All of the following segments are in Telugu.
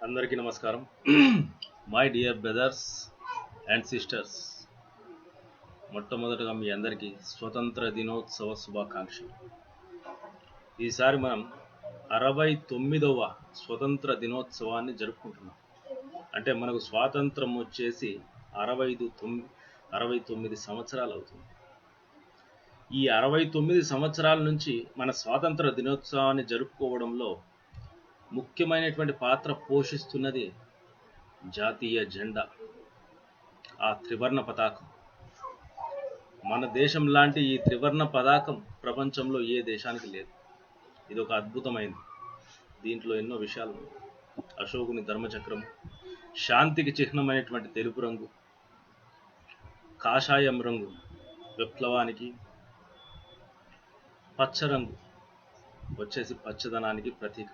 అందరికీ నమస్కారం. My dear brothers and sisters, మొట్టమొదటగా మీ అందరికీ స్వతంత్ర దినోత్సవ శుభాకాంక్షలు. ఈసారి మనం 69వ స్వతంత్ర దినోత్సవాన్ని జరుపుకుంటున్నాం. అంటే మనకు స్వాతంత్రం వచ్చేసి 69 సంవత్సరాలు అవుతుంది. ఈ 69 సంవత్సరాల నుంచి మన స్వాతంత్ర దినోత్సవాన్ని జరుపుకోవడంలో ముఖ్యమైనటువంటి పాత్ర పోషిస్తున్నది జాతీయ జెండా, ఆ త్రివర్ణ పతాకం. మన దేశం లాంటి ఈ త్రివర్ణ పతాకం ప్రపంచంలో ఏ దేశానికి లేదు. ఇది ఒక అద్భుతమైనది. దీంట్లో ఎన్నో విషయాలు ఉన్నాయి. అశోకుని ధర్మచక్రం, శాంతికి చిహ్నమైనటువంటి తెలుపు రంగు, కాషాయం రంగు విప్లవానికి, పచ్చ రంగు వచ్చేసి పచ్చదనానికి ప్రతీక.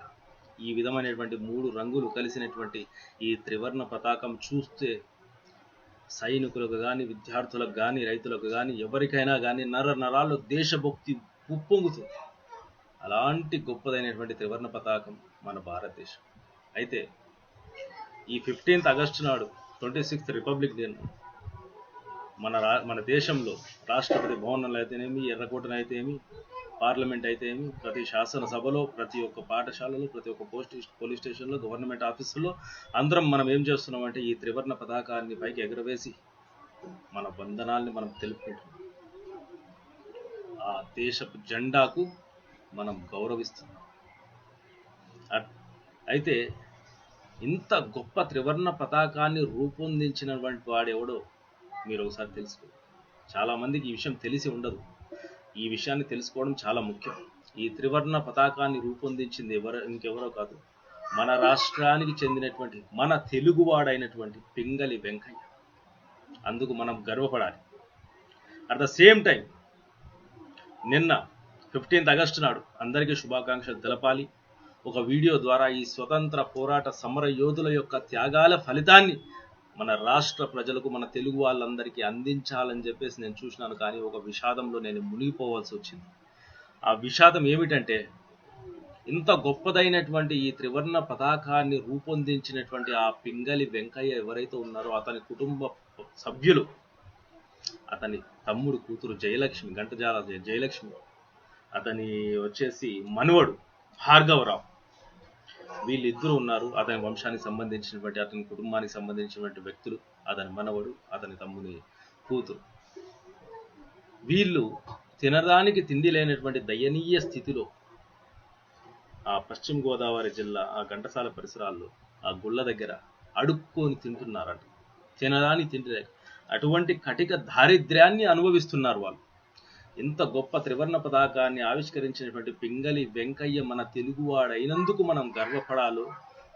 ఈ విధమైనటువంటి 3 రంగులు కలిసినటువంటి ఈ త్రివర్ణ పతాకం చూస్తే సైనికులకు కానీ, విద్యార్థులకు కానీ, రైతులకు కానీ, ఎవరికైనా కానీ నరాల్లో దేశభక్తి ఉప్పొంగుతుంది. అలాంటి గొప్పదైనటువంటి త్రివర్ణ పతాకం మన భారతదేశం. అయితే ఈ 15th ఆగస్టు నాడు 26th రిపబ్లిక్ డే మన దేశంలో రాష్ట్రపతి భవనంలో అయితేనేమి, ఎర్రకోటనైతేమి, పార్లమెంట్ అయితేమి, ప్రతి శాసనసభలో, ప్రతి ఒక్క పాఠశాలలో, ప్రతి ఒక్క పోలీస్ స్టేషన్లో, గవర్నమెంట్ ఆఫీసుల్లో అందరం మనం ఏం చేస్తున్నామంటే ఈ త్రివర్ణ పతాకాన్ని పైకి ఎగరవేసి మన బంధనాల్ని మనం తెలుపుకుంటున్నాం. ఆ దేశపు జెండాకు మనం గౌరవిస్తున్నాం. అయితే ఇంత గొప్ప త్రివర్ణ పతాకాన్ని రూపొందించినటువంటి వాడెవడో మీరు ఒకసారి తెలుసుకో. చాలామందికి ఈ విషయం తెలిసి ఉండదు. ఈ విషయాన్ని తెలుసుకోవడం చాలా ముఖ్యం. ఈ త్రివర్ణ పతాకాన్ని రూపొందించింది ఇంకెవరో కాదు, మన రాష్ట్రానికి చెందినటువంటి మన తెలుగువాడైనటువంటి పింగళి వెంకయ్య. అందుకు మనం గర్వపడాలి. అట్ ద సేమ్ టైం నిన్న 15th ఆగస్టు నాడు అందరికీ శుభాకాంక్షలు తెలపాలి. ఒక వీడియో ద్వారా ఈ స్వతంత్ర పోరాట సమర యోధుల యొక్క త్యాగాల ఫలితాన్ని మన రాష్ట్ర ప్రజలకు, మన తెలుగు వాళ్ళందరికీ అందించాలని చెప్పేసి నేను చూసినాను. కానీ ఒక విషాదంలో నేను మునిగిపోవాల్సి వచ్చింది. ఆ విషాదం ఏమిటంటే, ఇంత గొప్పదైనటువంటి ఈ త్రివర్ణ పతాకాన్ని రూపొందించినటువంటి ఆ పింగళి వెంకయ్య ఎవరైతే ఉన్నారో అతని కుటుంబ సభ్యులు, అతని తమ్ముడు కూతురు జయలక్ష్మి, గంటజాల జయలక్ష్మి, అతని వచ్చేసి మనవడు భార్గవరావు, వీళ్ళిద్దరూ ఉన్నారు. అతని వంశానికి సంబంధించినటువంటి, అతని కుటుంబానికి సంబంధించినటువంటి వ్యక్తులు, అతని మనవడు, అతని తమ్ముని కూతురు. వీళ్ళు తినడానికి తిండి లేనటువంటి దయనీయ స్థితిలో ఆ పశ్చిమ గోదావరి జిల్లా ఆ ఘంటసాల పరిసరాల్లో ఆ గుళ్ళ దగ్గర అడుక్కొని తింటున్నారట. తినడానికి తిండి లేక అటువంటి కటిక దారిద్ర్యాన్ని అనుభవిస్తున్నారు వాళ్ళు. ఇంత గొప్ప త్రివర్ణ పతాకాన్ని ఆవిష్కరించినటువంటి పింగళి వెంకయ్య మన తెలుగువాడైనందుకు మనం గర్వపడాలో,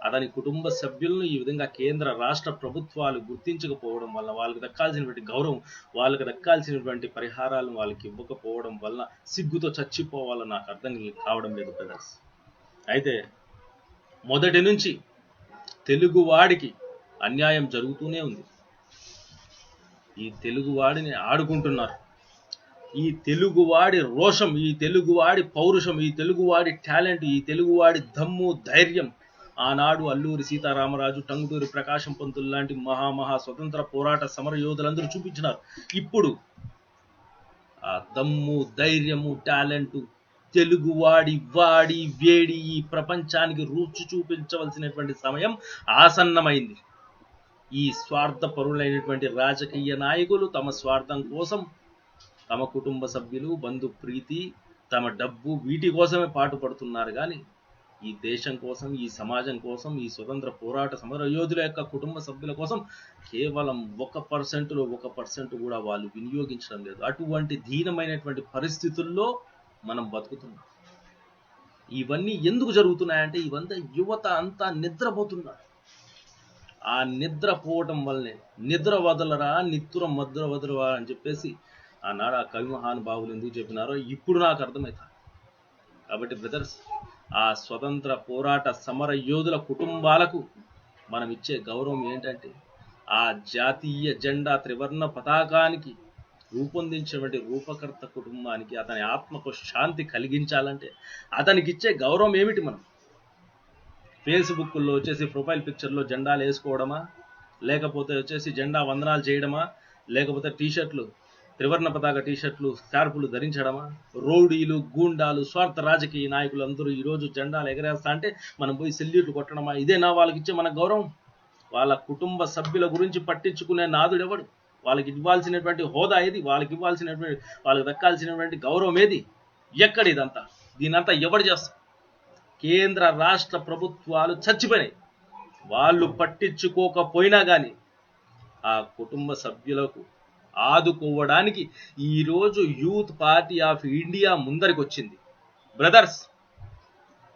అతని కుటుంబ సభ్యులను ఈ విధంగా కేంద్ర రాష్ట్ర ప్రభుత్వాలు గుర్తించకపోవడం వల్ల, వాళ్ళకి దక్కాల్సినటువంటి గౌరవం, వాళ్ళకి దక్కాల్సినటువంటి పరిహారాలను వాళ్ళకి ఇవ్వకపోవడం వల్ల సిగ్గుతో చచ్చిపోవాలని నాకు అర్థం కావడం లేదు బ్రదర్స్. అయితే మొదటి నుంచి తెలుగువాడికి అన్యాయం జరుగుతూనే ఉంది. ఈ తెలుగువాడిని ఆడుకుంటున్నారు. ఈ తెలుగువాడి రోషం, ఈ తెలుగువాడి పౌరుషం, ఈ తెలుగువాడి టాలెంట్, ఈ తెలుగువాడి దమ్ము ధైర్యం ఆనాడు అల్లూరి సీతారామరాజు, టంగుటూరి ప్రకాశం పంతులు లాంటి మహా స్వతంత్ర పోరాట సమర యోధులందరూ చూపించినారు. ఇప్పుడు ఆ దమ్ము ధైర్యము టాలెంటు తెలుగువాడి వాడి వేడి ఈ ప్రపంచానికి రుచి చూపించవలసినటువంటి సమయం ఆసన్నమైంది. ఈ స్వార్థపరులైనటువంటి రాజకీయ నాయకులు తమ స్వార్థం కోసం, తమ కుటుంబ సభ్యులు, బంధు ప్రీతి, తమ డబ్బు, వీటి కోసమే పాటుపడుతున్నారు. కానీ ఈ దేశం కోసం, ఈ సమాజం కోసం, ఈ స్వతంత్ర పోరాట సమర యోధుల యొక్క కుటుంబ సభ్యుల కోసం కేవలం 1%లో 1% కూడా వాళ్ళు వినియోగించడం లేదు. అటువంటి దీనమైనటువంటి పరిస్థితుల్లో మనం బతుకుతున్నాం. ఇవన్నీ ఎందుకు జరుగుతున్నాయంటే, ఇవంతా యువత అంతా నిద్రపోతున్నారు. ఆ నిద్రపోవటం వల్లనే నిద్ర వదలరా నిత్తుర మద్ర వదలరా అని చెప్పేసి ఆనాడు ఆ కవి మహానుభావులు ఎందుకు చెప్పినారో ఇప్పుడు నాకు అర్థమవుతుంది. కాబట్టి బ్రదర్స్, ఆ స్వతంత్ర పోరాట సమర యోధుల కుటుంబాలకు మనం ఇచ్చే గౌరవం ఏంటంటే, ఆ జాతీయ జెండా త్రివర్ణ పతాకానికి రూపొందించినటువంటి రూపకర్త కుటుంబానికి అతని ఆత్మకు శాంతి కలిగించాలంటే అతనికి ఇచ్చే గౌరవం ఏమిటి? మనం ఫేస్బుక్లో వచ్చేసి ప్రొఫైల్ పిక్చర్లో జెండాలు వేసుకోవడమా, లేకపోతే వచ్చేసి జెండా వందనాలు చేయడమా, లేకపోతే టీషర్ట్లు త్రివర్ణ పతాక టీషర్ట్లు స్కార్పులు ధరించడమా, రౌడీలు గూండాలు స్వార్థ రాజకీయ నాయకులు అందరూ ఈరోజు జెండాలు ఎగరేస్తా అంటే మనం పోయి సెల్యూట్లు కొట్టడమా? ఇదేనా వాళ్ళకి ఇచ్చే మన గౌరవం? వాళ్ళ కుటుంబ సభ్యుల గురించి పట్టించుకునే నాదుడెవడు? వాళ్ళకి ఇవ్వాల్సినటువంటి హోదా ఏది? వాళ్ళకి దక్కాల్సినటువంటి గౌరవం ఏది? ఎక్కడ ఇదంతా? దీనంతా ఎవడు చేస్తారు? కేంద్ర రాష్ట్ర ప్రభుత్వాలు చచ్చిపోయినాయి. వాళ్ళు పట్టించుకోకపోయినా కానీ ఆ కుటుంబ సభ్యులకు ఆదుకోవడానికి ఈరోజు యూత్ పార్టీ ఆఫ్ ఇండియా ముందరికి వచ్చింది. బ్రదర్స్,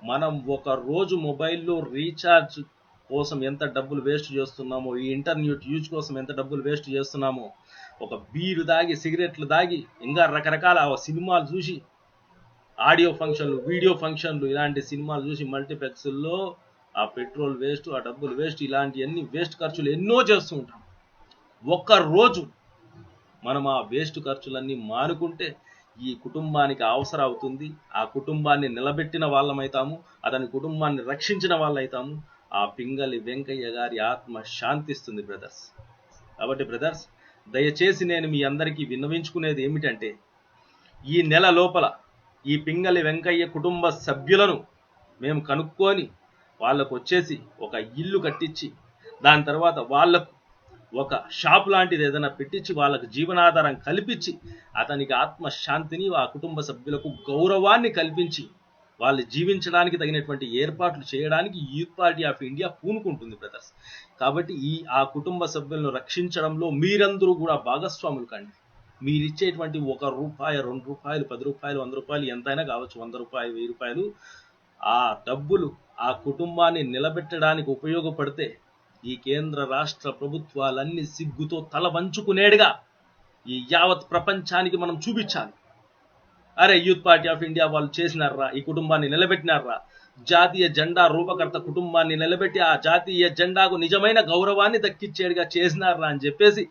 మనం ఒక రోజు మొబైల్లో రీఛార్జ్ కోసం ఎంత డబ్బులు వేస్ట్ చేస్తున్నామో, ఈ ఇంటర్నెట్ యూజ్ కోసం ఎంత డబ్బులు వేస్ట్ చేస్తున్నామో, ఒక బీరు దాగి సిగరెట్లు దాగి ఇంకా రకరకాల సినిమాలు చూసి, ఆడియో ఫంక్షన్లు వీడియో ఫంక్షన్లు ఇలాంటి సినిమాలు చూసి మల్టీప్లెక్స్ల్లో ఆ పెట్రోల్ వేస్ట్, ఆ డబ్బులు వేస్ట్, ఇలాంటివన్నీ వేస్ట్ ఖర్చులు ఎన్నో చేస్తూ ఉంటాం. ఒక్కరోజు మనం ఆ వేస్ట్ ఖర్చులన్నీ మానుకుంటే ఈ కుటుంబానికి అవసరం అవుతుంది. ఆ కుటుంబాన్ని నిలబెట్టిన వాళ్ళమైతాము, అతని కుటుంబాన్ని రక్షించిన వాళ్ళైతాము. ఆ పింగళి వెంకయ్య గారి ఆత్మ శాంతిస్తుంది బ్రదర్స్. కాబట్టి బ్రదర్స్, దయచేసి నేను మీ అందరికీ విన్నవించుకునేది ఏమిటంటే, ఈ నెల లోపల ఈ పింగళి వెంకయ్య కుటుంబ సభ్యులను మేము కనుక్కొని వాళ్ళకు వచ్చేసి ఒక ఇల్లు కట్టించి, దాని తర్వాత వాళ్ళకు ఒక షాప్ లాంటిది ఏదైనా పెట్టించి వాళ్ళకు జీవనాధారం కల్పించి, అతనికి ఆత్మశాంతిని, ఆ కుటుంబ సభ్యులకు గౌరవాన్ని కల్పించి వాళ్ళు జీవించడానికి తగినటువంటి ఏర్పాట్లు చేయడానికి యూత్ పార్టీ ఆఫ్ ఇండియా పూనుకుంటుంది బ్రదర్స్. కాబట్టి ఆ కుటుంబ సభ్యులను రక్షించడంలో మీరందరూ కూడా భాగస్వాములు కండి. మీరిచ్చేటువంటి ₹1, ₹2, ₹10, ₹100 ఎంతైనా కావచ్చు, ₹100, ₹1000, ఆ డబ్బులు ఆ కుటుంబాన్ని నిలబెట్టడానికి ఉపయోగపడితే ఈ కేంద్ర రాష్ట్ర ప్రభుత్వాలన్నీ సిగ్గుతో తల వంచుకునేడుగా ఈ యావత్ ప్రపంచానికి మనం చూపించాలి. అరే, యూత్ పార్టీ ఆఫ్ ఇండియా వాళ్ళు చేసినారా, ఈ కుటుంబాన్ని నిలబెట్టినారా, జాతీయ జెండా రూపకర్త కుటుంబాన్ని నిలబెట్టి ఆ జాతీయ జెండాకు నిజమైన గౌరవాన్ని దక్కించేడుగా చేసినారా అని చెప్పేసి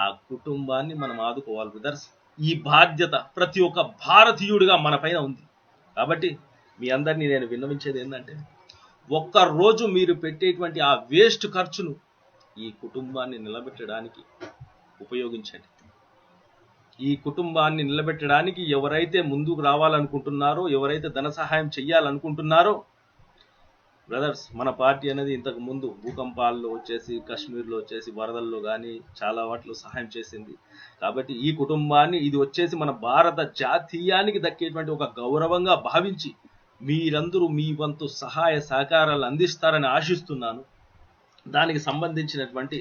ఆ కుటుంబాన్ని మనం ఆదుకోవాలి బ్రదర్స్. ఈ బాధ్యత ప్రతి ఒక్క భారతీయుడిగా మన పైన ఉంది. కాబట్టి మీ అందరినీ నేను విన్నవించేది ఏంటంటే, ఒక్కరోజు మీరు పెట్టేటువంటి ఆ వేస్ట్ ఖర్చును ఈ కుటుంబాన్ని నిలబెట్టడానికి ఉపయోగించండి. ఈ కుటుంబాన్ని నిలబెట్టడానికి ఎవరైతే ముందుకు రావాలనుకుంటున్నారో, ఎవరైతే ధన సహాయం చెయ్యాలనుకుంటున్నారో బ్రదర్స్, మన పార్టీ అనేది ఇంతకు ముందు భూకంపాల్లో వచ్చేసి, కాశ్మీర్లో వచ్చేసి, వరదల్లో కానీ చాలా వాటిలో సహాయం చేసింది. కాబట్టి ఈ కుటుంబాన్ని ఇది వచ్చేసి మన భారత జాతీయానికి దక్కేటువంటి ఒక గౌరవంగా భావించి మీరందరూ మీ వంతు సహాయ సహకారాలు అందిస్తారని ఆశిస్తున్నాను. దానికి సంబంధించినటువంటి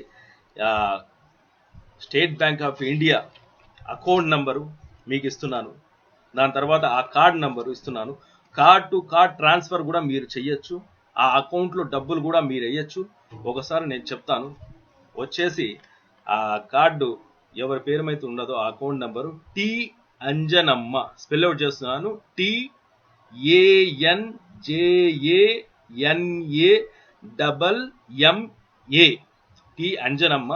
state bank of India account number మీకు ఇస్తున్నాను. దాని తర్వాత ఆ కార్డ్ నంబరు ఇస్తున్నాను. కార్డ్ టు కార్డ్ ట్రాన్స్ఫర్ కూడా మీరు చెయ్యొచ్చు. ఆ అకౌంట్లో డబ్బులు కూడా మీరు వేయచ్చు. ఒకసారి నేను చెప్తాను. వచ్చేసి ఆ కార్డు ఎవరి పేరు అయితే ఉండదో ఆ account number T Anjanamma, spell out చేస్తున్నాను, TANJANAMMA, T Anjanamma.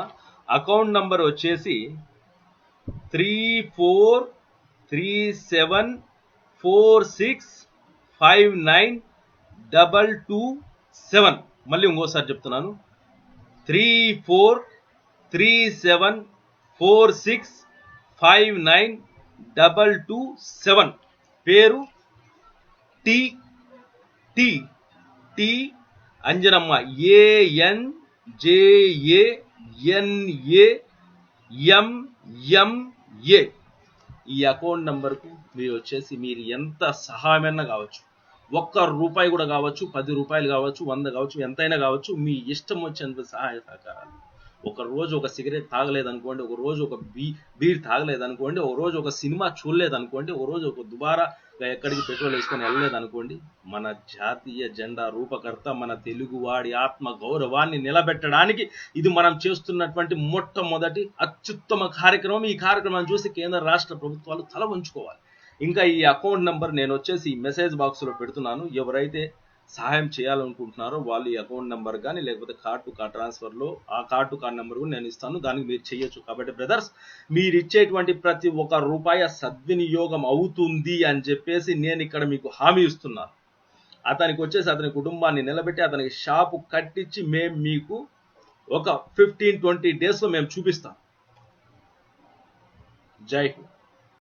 Account number వచ్చేసి 343746592227. మళ్ళీ ఇంకోసారి చెప్తున్నాను, 343746592227. పేరు T T T Anjanamma, ANJANAMMA. ఈ అకౌంట్ నంబర్కు మీరు వచ్చేసి మీరు ఎంత సహాయమైనా కావచ్చు, ₹1 కూడా కావచ్చు, ₹10 కావచ్చు, 100 కావచ్చు, ఎంతైనా కావచ్చు, మీ ఇష్టం వచ్చేంత సహాయ సహకారాలు. ఒక రోజు ఒక సిగరెట్ తాగలేదనుకోండి, ఒక రోజు ఒక బీర్ తాగలేదనుకోండి, ఒక రోజు ఒక సినిమా చూడలేదనుకోండి, ఒక రోజు ఒక దుబారా ఎక్కడికి పెట్రోల్ వేసుకొని వెళ్ళలేదనుకోండి, మన జాతీయ జెండా రూపకర్త మన తెలుగువాడి ఆత్మ గౌరవాన్ని నిలబెట్టడానికి ఇది మనం చేస్తున్నటువంటి మొట్టమొదటి అత్యుత్తమ కార్యక్రమం. ఈ కార్యక్రమాన్ని చూసి కేంద్ర రాష్ట్ర ప్రభుత్వాలు తల వంచుకోవాలి. ఇంకా ఈ అకౌంట్ నెంబర్ నేను వచ్చేసి మెసేజ్ బాక్స్లో పెడుతున్నాను. ఎవరైతే సహాయం చేయాలనుకుంటున్నారో వాళ్ళు ఈ అకౌంట్ నెంబర్ కానీ లేకపోతే కార్డ్ టు కార్డ్ ట్రాన్స్ఫర్లో ఆ కార్డ్ టు కార్డ్ నెంబర్ కూడా నేను ఇస్తాను, దానికి మీరు చేయొచ్చు. కాబట్టి బ్రదర్స్, మీరు ఇచ్చేటువంటి ప్రతి ₹1 సద్వినియోగం అవుతుంది అని చెప్పేసి నేను ఇక్కడ మీకు హామీ ఇస్తున్నాను. అతనికి వచ్చేసి అతని కుటుంబాన్ని నిలబెట్టి అతనికి షాపు కట్టించి మేము మీకు ఒక 15-20 డేస్లో మేము చూపిస్తాం. జై హింద్.